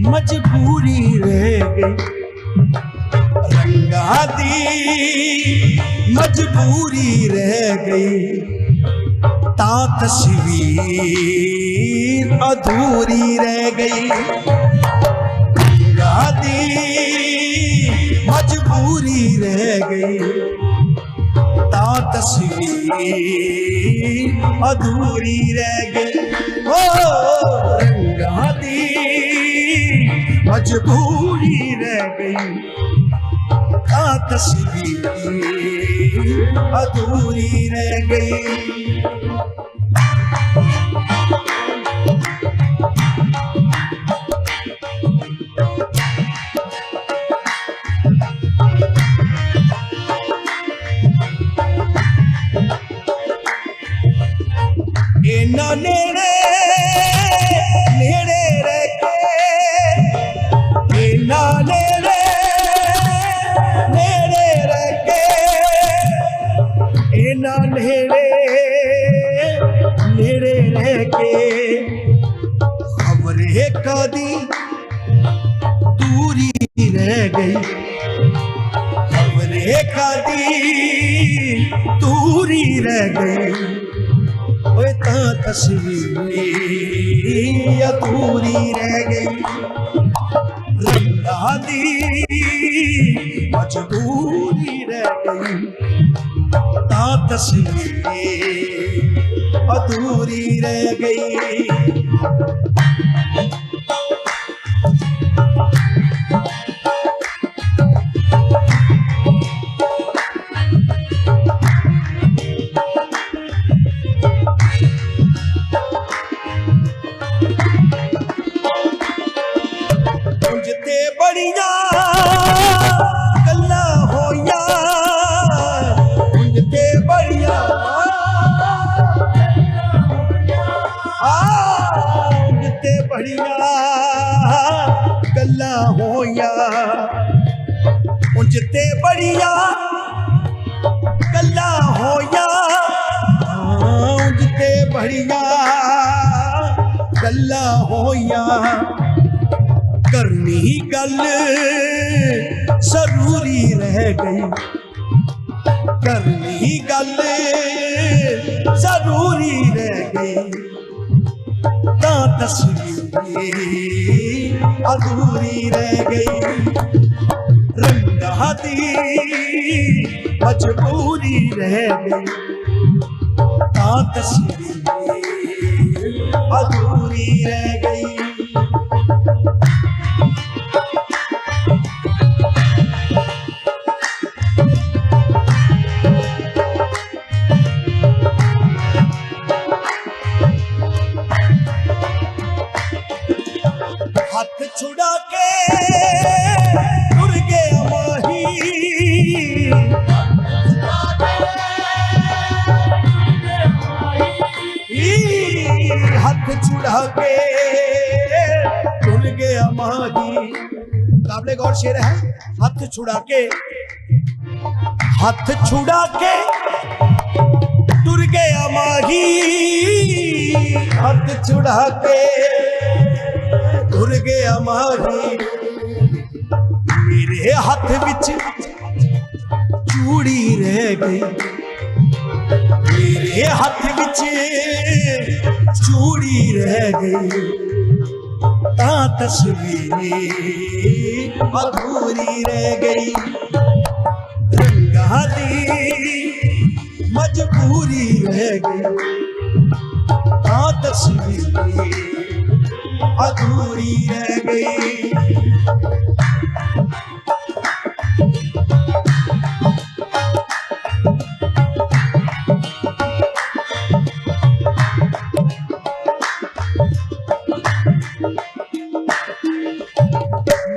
मजबूरी रह गई, रंगा दी मजबूरी रह गई, ता तस्वीर अधूरी रह गई। रंगा दी मजबूरी रह गई, ता तस्वीर अधूरी रह गई। ओ रंगा दी मजबूरी रह गई, ता तस्वीर अधूरी रह गई। इन्ना नेड़े नेड़े रह के, इन्ना नेड़े नेड़े रह के, इन्ना नेड़े नेड़े रह के, खबरें कदी दूरी रह गई, खबरें कदी दूरी रह गई, ता तस्वीर अधूरी रह गई। रंगा दी मजबूरी रह गई, ता तस्वीर अधूरी रह गई। बड़िया गल्ला होया, उनते बढ़िया उनते बढ़िया गल्ला होया, उनते बढ़िया गल्ला होया, उनते बढ़िया गल्ला होया, करनी गल जरूरी रह गई, करनी गल जरूरी रह गई, ता तस्वीर अधूरी रह गई। रंगा दी मजबूरी रह गई, ता तस्वीर अधूरी रह गई। हाथ छुड़ा के टुर गया माही, हाथ छुड़ा के टुर गया माही। काबिले गौर शेर है। हाथ छुड़ा के टुर गया माही, हाथ छुड़ा के टुर गया माही। मेरे हाथ विच चूड़ी रह गई, मेरे हाथ विच चूड़ी रह गई, ता तस्वीर अधूरी रह गई। रंगा दी मजबूरी रह गई, ता तस्वीर अधूरी रह गई।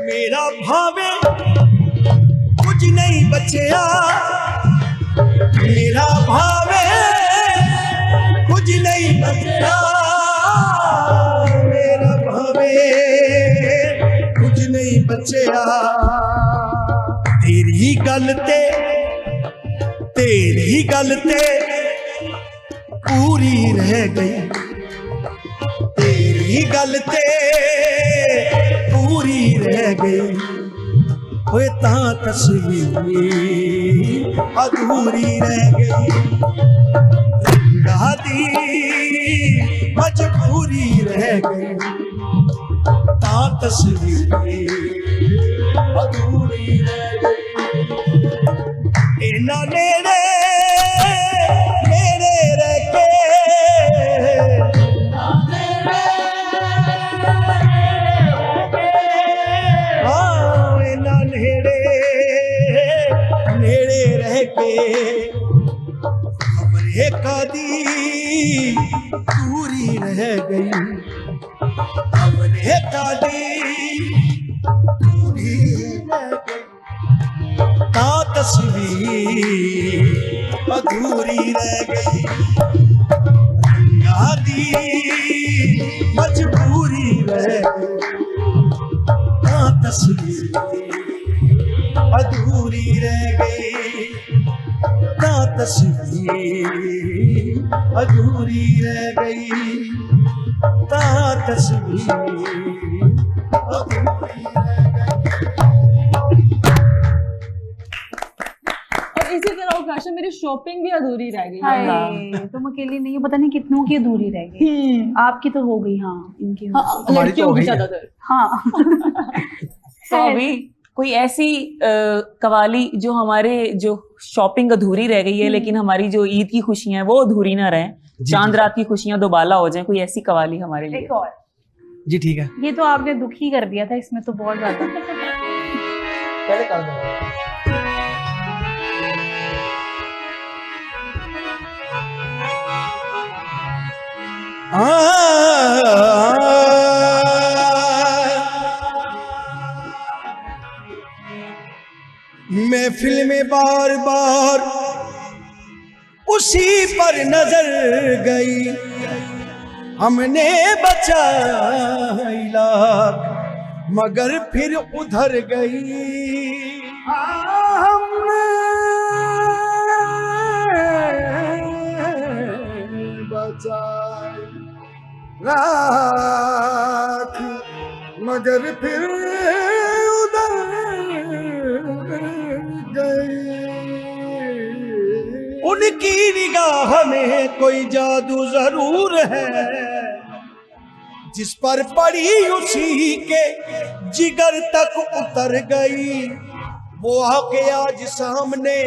मेरा भावे कुछ नहीं बचया, मेरा भावे कुछ नहीं बचया, मेरा भावे कुछ नहीं बचया। तेरी गल ते पूरी रह गई, तेरी गल ते पूरी रह गई होए तां तस्वीर अधूरी रह गई रंगा दी मजबूरी रह गई तां तस्वीर अधूरी रह गई इन्ना नेड़े नेड़े रह के नेड़े रह के खबरें कदी दूरी रह गई खबरें कदी दूरी रह गई ता तस्वीर अधूरी रह गई रंगा दी मजबूरी रह गई ता तस्वीर अधूरी रह गई ता तस्वीर अधूरी रह गई ता तस्वीर अधूरी रह गई। और इसी तरह काशा मेरी शॉपिंग भी अधूरी रह गई है। हाय, तुम अकेली नहीं हो, पता नहीं कितनों की अधूरी रह गई। आपकी तो हो गई, हाँ इनकी हो गई। हाँ, लड़कियों की ज्यादातर। हाँ तो अभी कोई ऐसी कवाली जो हमारे जो शॉपिंग अधूरी रह गई है लेकिन हमारी जो ईद की खुशियां हैं वो अधूरी ना रहें, चांद रात की खुशियां दोबाला हो जाएं, कोई ऐसी कवाली हमारे लिए। एक और जी ठीक है, ये तो आपने दुखी कर दिया था इसमें तो बहुत ज्यादा। पहले कर दो। महफिल में बार बार उसी पर नजर गई हमने बचाई लाख मगर फिर उधर गई हमने बचाई लाख मगर फिर उधर गई। उनकी निगाह में कोई जादू जरूर है जिस पर पड़ी उसी के जिगर तक उतर गई। वो आके आज सामने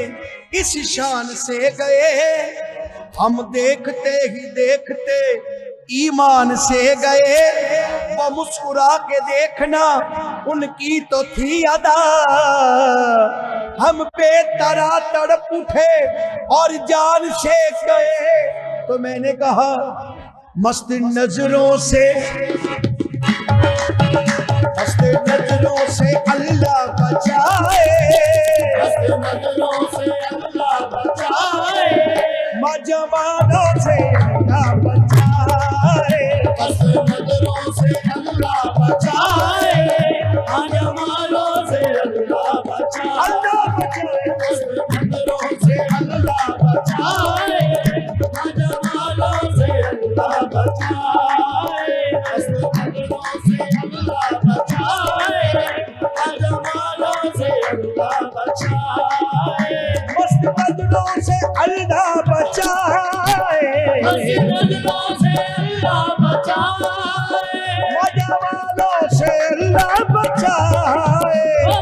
इस शान से गए हम देखते ही देखते ईमान से गए। वो मुस्कुरा के देखना उनकी तो थी अदा हम पे तरा तड़प उठे और जान से गए। तो मैंने कहा मस्त नजरों से अल्लाह बचाए, मस्त नजरों से अल्लाह बचाए, मजमानों से अल्लाह बचाए, मस्त नजरों से अल्लाह बचाए, मजमानों से अल्लाह बचाए, अल्लाह बचाए, मस्त नजरों से अल्लाह बचाए, मजमानों से अल्लाह बचाए, मस्त नजरों से अल्लाह बचाए, मजमानों से अल्लाह बचाए, मस्त नजरों से अल्लाह बचाए, मस्त नजरों से अल्लाह बचाए, मजमानों से अल्लाह बचाए,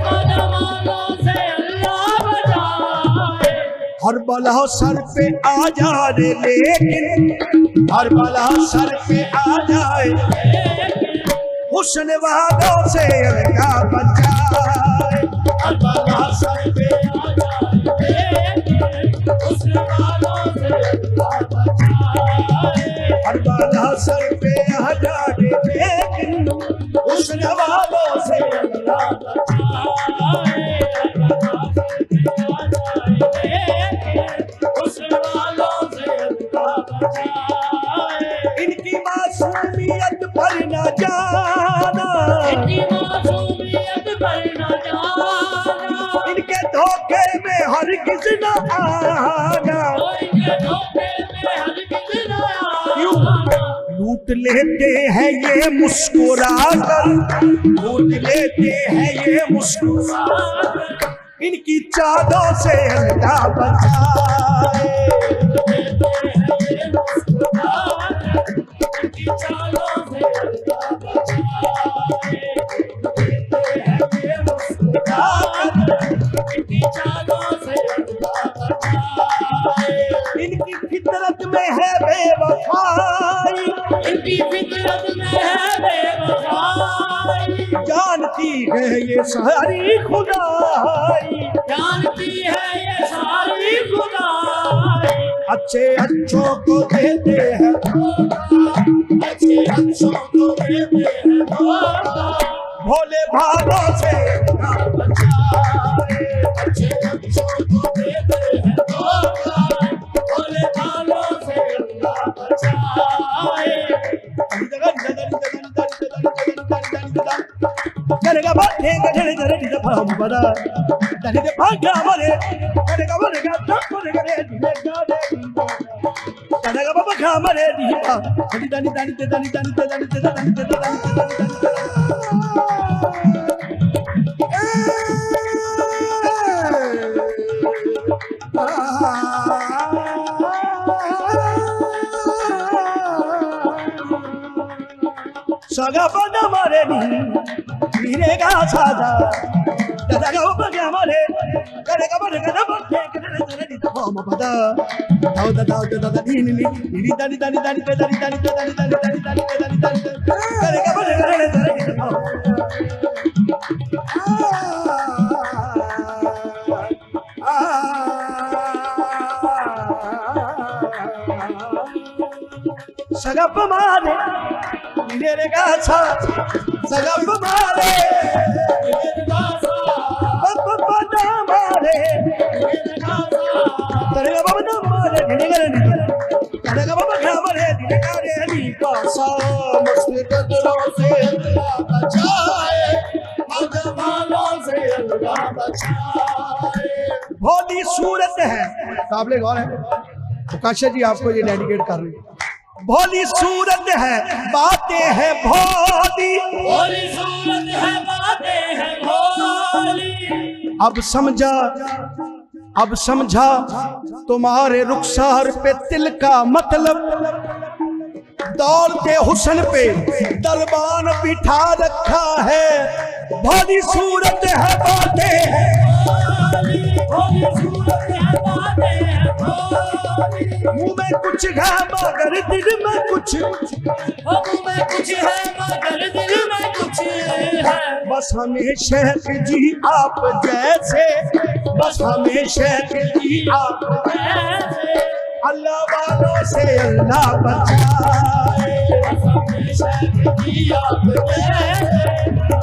मजमानों से अल्लाह बचाए। हर बला सर पे आ जाए लेकिन हर बला सर पे आ जाए हुस्न वालों से अल्लाह बचाए, हर बला सर पे आ जाए हुस्न वालों से अल्लाह बचाए, हर बला सर पे आ जाए लेकिन हुस्न वालों से अल्लाह बचाए, इनकी मासूमियत पर न जाना, इनकी मासूमियत पर न जाना, इनके धोखे में हरगिज़ न आना, इनके धोखे में हरगिज़ न आना। लूट लेते हैं ये मुस्कुरा कर, लूट लेते हैं ये मुस्कुरा कर, इनकी चादों से अल्लाह बचाए। इनकी फितरत में है बेवफाई, इनकी फितरत में है बेवफाई, जानती है ये सारी खुदाई, जानती है ये सारी खुदाई। अच्छे अच्छों को देते हैं, अच्छे अच्छों को देते हैं धोखा, भोले भालों से बचाए। अच्छे अच्छों को देते हैं धोखा, भोले भालों से अल्लाह बचाए। करेगा बातें गधे गधे दिल भाम बड़ा दानी दे भाग्य मरे करेगा बनेगा तब करेगा रे दिले गाने करेगा बाबा खा मरे दीपा दानी दानी दानी दे दानी दानी दे दानी दे दानी दे दानी सगा बना मारे नी मिलेगा साजा दादा का बना मारे करेगा बनेगा तब करेगा रे दिले भाम बड़ा दाओ दादा दादा नी नी नी दानी दानी दानी दे दानी दानी दे दानी दानी दानी दानी दे दानी दानी करेगा बनेगा रे दिले भाम सगप मारे मेरे गाछा सगप मारे मेरे गासा, बना मारे तेरे बाबा ना मारे ढिले तेरे बाबा खा मारे ढिले करे नी पासा मस्ती कदरों से अल्लाह बचाए, मजमालों से अल्लाह बचाए। भोली सूरत है काबिले गौर है तो काशा जी आपको ये डेडिकेट कर रही है। भोली सूरत है बातें हैं भोली, भोली सूरत है बातें हैं भोली, अब समझा तुम्हारे रुखसार पे तिल का मतलब, दौड़ते हुस्न पे दरबान बिठा रखा है। भोली सूरत है बातें हैं भोली सूरत है बातें हैं भोली, मुंह में कुछ है मगर दिल में कुछ, मुंह में कुछ है मगर दिल में कुछ है। बस हमें शेख जी आप जैसे, बस हमें शेख जी आप ऐसे अल्लाह वालों से अल्लाह बचाए। हमेशा दिया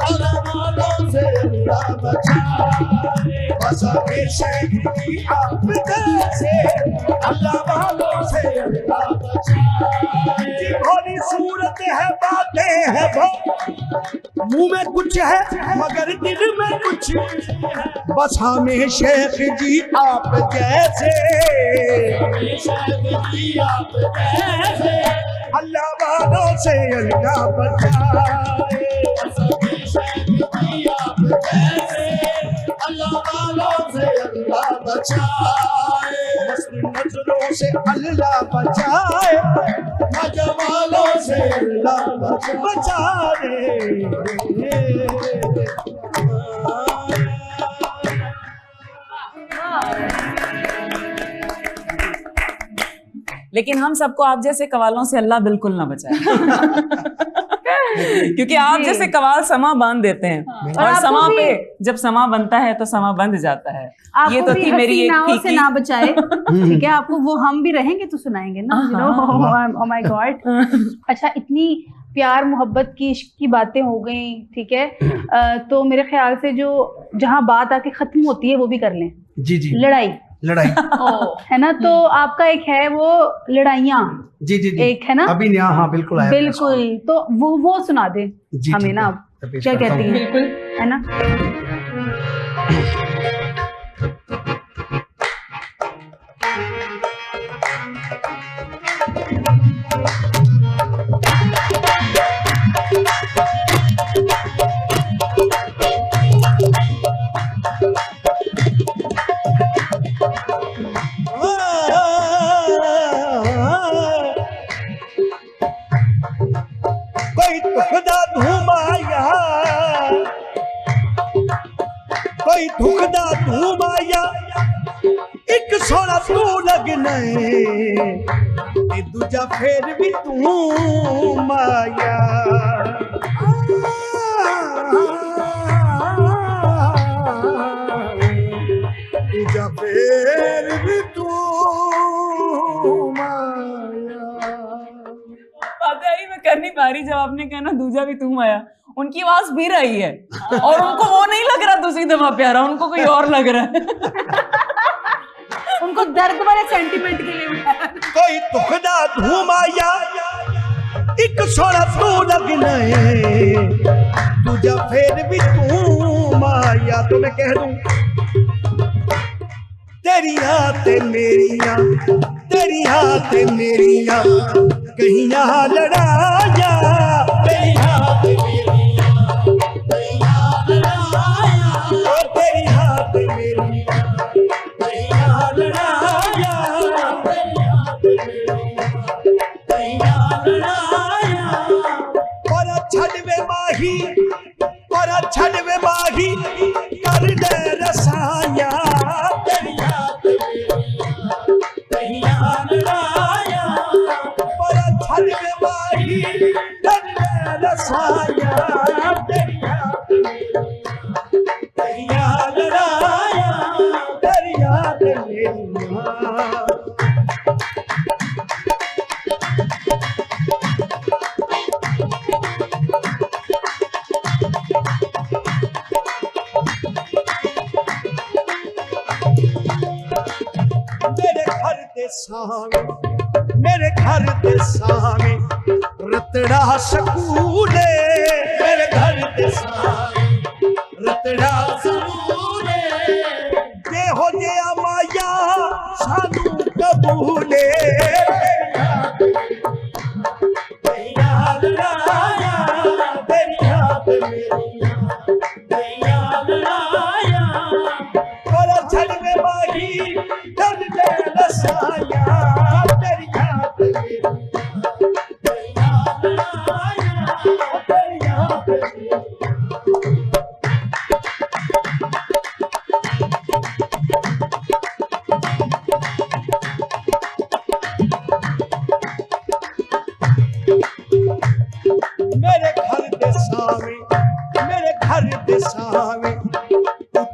अल्लाह वालों से अल्लाह बचाए। बस हमें शेख जी आप जैसे अल्लाह वालों से अल्लाह बचाए। जी भोली सूरत है बातें है वो, मुंह में कुछ है मगर दिल में कुछ, बस हमें शेख जी आप जैसे हमेशा दिया ऐसे अल्लाह वालों से अल्लाह बचाए। हमेशा दिया ऐसे अल्लाह वालों से अल्लाह बचाए। मस्त नजरों से अल्लाह बचाए, मजमालों से अल्लाह बचाए। लेकिन हम सबको आप जैसे कवालों से अल्लाह बिल्कुल ना बचाए क्योंकि आप जैसे कवाल समा बांध देते हैं और आपको समा भी- पे जब समा बनता है तो समा बंध जाता है। ये आपको तो भी थी मेरी एक हसीनाओं से फीकी ना बचाए, ठीक है। आपको वो हम भी रहेंगे तो सुनाएंगे ना, you know. Oh my God. अच्छा, इतनी प्यार मोहब्बत की इश्क की बातें हो गई, ठीक है। तो मेरे ख्याल से जो जहाँ बात आके खत्म होती है वो भी कर लें। जी जी लड़ाई लड़ाई है ना, तो आपका एक है वो लड़ाइयाँ, जी जी जी एक है ना, अभी नया, हाँ बिल्कुल आया बिल्कुल। तो वो सुना दे जी, हमें ठीक ना, है, पेश क्या करता कहती हूँ। हैं, बिल्कुल है ना। कोई दुखदा तू माया एक सोना तू लगना है ते दूजा फिर भी तू माया दूजा फिर भी तू माया। बातें मैं कर नहीं पा रही जब आपने कहा ना दूजा भी तुम आया, उनकी आवाज भी रही है और उनको वो नहीं लग रहा दूसरी दफा प्यारा, उनको कोई और लग रहा है। उनको दर्द वाले सेंटीमेंट के लिए उठाया। कोई दुखदा धूम आया एक सोना तू लगना है दूजा फिर भी तू माया। तो मैं कह दूं तेरिया ते मेरिया कहीं यहाँ लड़ाया तेरिया ते मेरिया कहीं यहाँ लड़ाया ओ तेरिया ते मेरिया कहीं यहाँ लड़ाया तेरिया ते मेरिया कहीं यहाँ लड़ाया। पर छड़वे माही कर दे रसाया तेरिया ते मेरिया कहीं यहाँ लड़ाया पर छड़वे माही कर दे रसाया तेरिया ते मेरिया कहीं यहाँ लड़ाया तेरिया ते मेरिया। मेरे घर दे सामे रतड़ा सकूले मेरे घर दे सामे रतड़ा सकूले जे हो जे माया सानू कबूले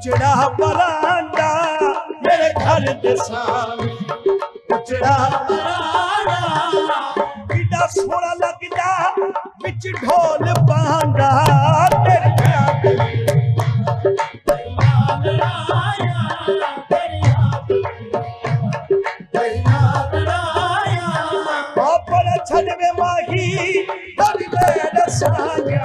उचड़ा बरांडा मेरे घर दे सामने उचड़ा बरांडा कितना सोहना लगदा विच ढोल पांडा तेरे याद बापर छड़वे माही कर दे रसाया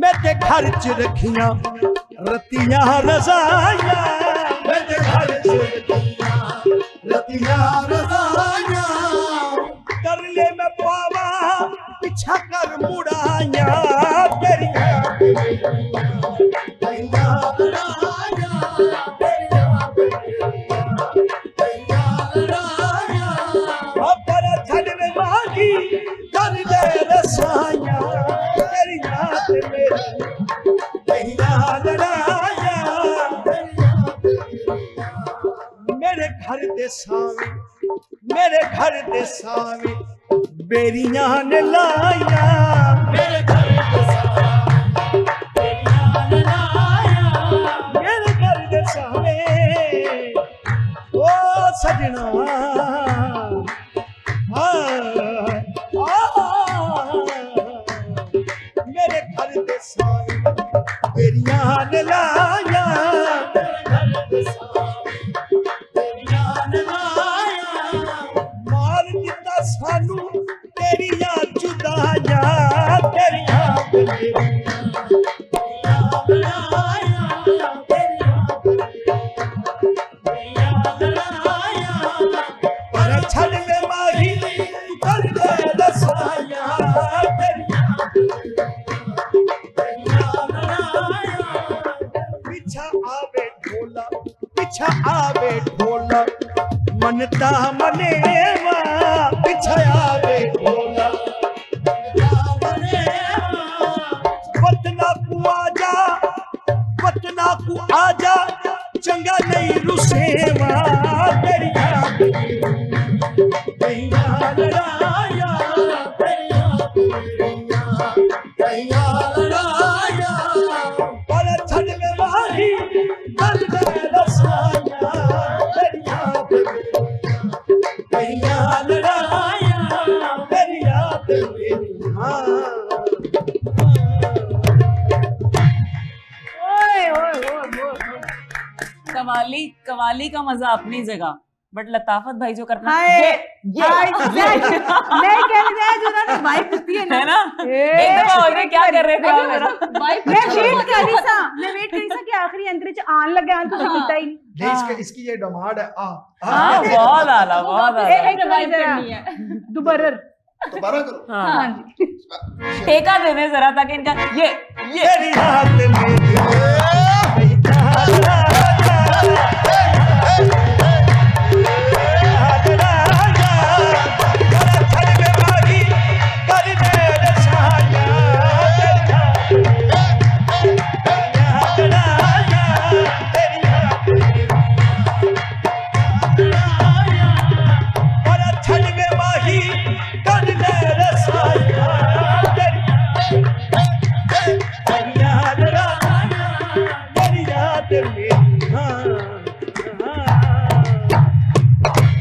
मैं घर च रखियां रतियां रज़ाया मैं घर च रखियां रतियां रज़ाया तरले में पावा पीछा कर मुड़ाया तेरिया मेरे घर दे सावे बेरियां ने लाया मेरे घर दे सावे बेरियां ने लाया मेरे घर दे सावे ओ सजना मेरे घर दे सावे बेरियां ने लाया मेरे घर दे सावे सानू तेरिया जुदाया तेरिया मनता मनेवा बिछाया वे ढोला वतना को आजा चंगा नहीं रुसेवा तेरी याद कहिया लड़ाया कहिया लड़ाया पर छड़ में वाही कर दे रसाया तेरी याद कहिया लड़ाया तेरी याद कवाली का मजा अपनी जगह, बट लताफत भाई जो करना हाय ये मैं कह रहा जो ना वाइफ होती है है ना, ए, एक दफा हो गया, क्या कर रहे थे आप मेरा मैं वेट करी सा कि आखिरी अंतरे च आन लगा तो किता ही नहीं इसकी ये डिमांड है हाँ बहुत आला बहुत आला एक करनी है दोबारा दोबारा करो हाँ जी ठेका देने जरा ताकि इनका ये तेरी याद मेरी